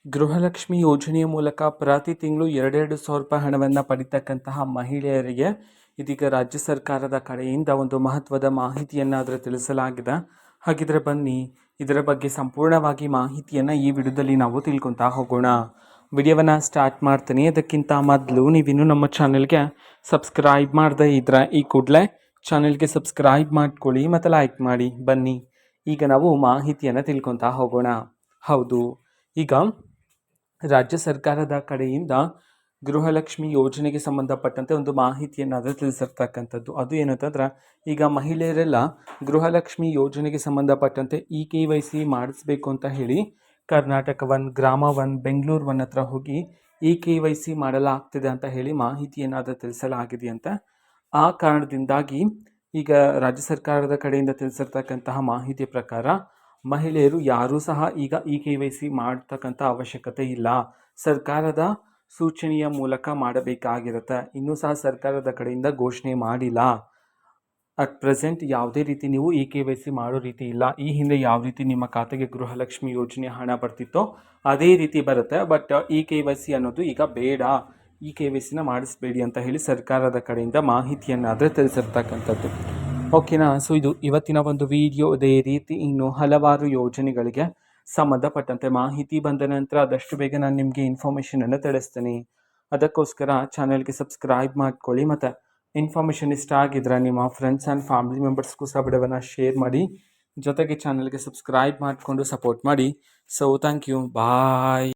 ಗೃಹಲಕ್ಷ್ಮಿ ಯೋಜನೆಯ ಮೂಲಕ ಪ್ರತಿ ತಿಂಗಳು 2,200 ರೂಪಾಯಿ ಹಣವನ್ನು ಪಡಿತಕ್ಕಂತಹ ಮಹಿಳೆಯರಿಗೆ ಇದೀಗ ರಾಜ್ಯ ಸರ್ಕಾರದ ಕಡೆಯಿಂದ ಒಂದು ಮಹತ್ವದ ಮಾಹಿತಿಯನ್ನು ತಿಳಿಸಲಾಗಿದೆ. ಹಾಗಿದ್ರೆ ಬನ್ನಿ ಇದರ ಬಗ್ಗೆ ಸಂಪೂರ್ಣವಾಗಿ ಮಾಹಿತಿಯನ್ನು ಈ ವಿಡಿಯೋದಲ್ಲಿ ನಾವು ತಿಳ್ಕೊತಾ ಹೋಗೋಣ. ವಿಡಿಯೋವನ್ನು ಸ್ಟಾರ್ಟ್ ಮಾಡ್ತೀನಿ. ಅದಕ್ಕಿಂತ ಮೊದಲು ನೀವಿನ್ನೂ ನಮ್ಮ ಚಾನೆಲ್ಗೆ ಸಬ್ಸ್ಕ್ರೈಬ್ ಮಾಡದೇ ಇದ್ರೆ ಈ ಕೂಡಲೇ ಚಾನೆಲ್ಗೆ ಸಬ್ಸ್ಕ್ರೈಬ್ ಮಾಡ್ಕೊಳ್ಳಿ ಮತ್ತು ಲೈಕ್ ಮಾಡಿ. ಬನ್ನಿ ಈಗ ನಾವು ಮಾಹಿತಿಯನ್ನು ತಿಳ್ಕೊತಾ ಹೋಗೋಣ. ಹೌದು, ಈಗ ರಾಜ್ಯ ಸರ್ಕಾರದ ಕಡೆಯಿಂದ ಗೃಹಲಕ್ಷ್ಮಿ ಯೋಜನೆಗೆ ಸಂಬಂಧಪಟ್ಟಂತೆ ಒಂದು ಮಾಹಿತಿಯನ್ನು ತಿಳಿಸಿರ್ತಕ್ಕಂಥದ್ದು. ಅದು ಏನಂತಂದ್ರೆ, ಈಗ ಮಹಿಳೆಯರೆಲ್ಲ ಗೃಹಲಕ್ಷ್ಮಿ ಯೋಜನೆಗೆ ಸಂಬಂಧಪಟ್ಟಂತೆ KYC ಮಾಡಿಸ್ಬೇಕು ಅಂತ ಹೇಳಿ ಕರ್ನಾಟಕ ಒನ್, ಗ್ರಾಮ ಒನ್, ಬೆಂಗಳೂರು ಒನ್ ಹತ್ರ ಹೋಗಿ KYC ಮಾಡಲಾಗ್ತಿದೆ ಅಂತ ಹೇಳಿ ಮಾಹಿತಿಯನ್ನು ತಿಳಿಸಲಾಗಿದೆಯಂತೆ. ಆ ಕಾರಣದಿಂದಾಗಿ ಈಗ ರಾಜ್ಯ ಸರ್ಕಾರದ ಕಡೆಯಿಂದ ತಿಳಿಸಿರ್ತಕ್ಕಂತಹ ಮಾಹಿತಿ ಪ್ರಕಾರ ಮಹಿಳೆಯರು ಯಾರೂ ಸಹ ಈಗ KYC ಮಾಡ್ತಕ್ಕಂಥ ಅವಶ್ಯಕತೆ ಇಲ್ಲ. ಸರ್ಕಾರದ ಸೂಚನೆಯ ಮೂಲಕ ಮಾಡಬೇಕಾಗಿರುತ್ತೆ. ಇನ್ನೂ ಸಹ ಸರ್ಕಾರದ ಕಡೆಯಿಂದ ಘೋಷಣೆ ಮಾಡಿಲ್ಲ. ಅಟ್ ಪ್ರೆಸೆಂಟ್ ಯಾವುದೇ ರೀತಿ ನೀವು KYC ಮಾಡೋ ರೀತಿ ಇಲ್ಲ. ಈ ಹಿಂದೆ ಯಾವ ರೀತಿ ನಿಮ್ಮ ಖಾತೆಗೆ ಗೃಹಲಕ್ಷ್ಮಿ ಯೋಜನೆ ಹಣ ಬರ್ತಿತ್ತೋ ಅದೇ ರೀತಿ ಬರುತ್ತೆ. ಬಟ್ KYC ಅನ್ನೋದು ಈಗ ಬೇಡ, KYCನ ಮಾಡಿಸ್ಬೇಡಿ ಅಂತ ಹೇಳಿ ಸರ್ಕಾರದ ಕಡೆಯಿಂದ ಮಾಹಿತಿಯನ್ನಾದರೆ ತಿಳಿಸಿರ್ತಕ್ಕಂಥದ್ದು. ಓಕೆನಾ? ಸೊ ಇದು ಇವತ್ತಿನ ಒಂದು ವಿಡಿಯೋ. ಇದೇ ರೀತಿ ಇನ್ನು ಹಲವಾರು ಯೋಜನೆಗಳಿಗೆ ಸಂಬಂಧಪಟ್ಟಂತೆ ಮಾಹಿತಿ ಬಂದ ನಂತರ ಆದಷ್ಟು ಬೇಗ ನಾನು ನಿಮಗೆ ಇನ್ಫಾರ್ಮೇಷನನ್ನು ತಿಳಿಸ್ತೀನಿ. ಅದಕ್ಕೋಸ್ಕರ ಚಾನೆಲ್ಗೆ ಸಬ್ಸ್ಕ್ರೈಬ್ ಮಾಡ್ಕೊಳ್ಳಿ ಮತ್ತು ಇನ್ಫಾರ್ಮೇಷನ್ ಇಷ್ಟ ಆಗಿದ್ರೆ ನಿಮ್ಮ ಫ್ರೆಂಡ್ಸ್ ಆ್ಯಂಡ್ ಫ್ಯಾಮಿಲಿ ಮೆಂಬರ್ಸ್ಗೂ ಸಹ ವಿಡಿಯೋವನ್ನು ಶೇರ್ ಮಾಡಿ. ಜೊತೆಗೆ ಚಾನೆಲ್ಗೆ ಸಬ್ಸ್ಕ್ರೈಬ್ ಮಾಡಿಕೊಂಡು ಸಪೋರ್ಟ್ ಮಾಡಿ. So thank you, bye.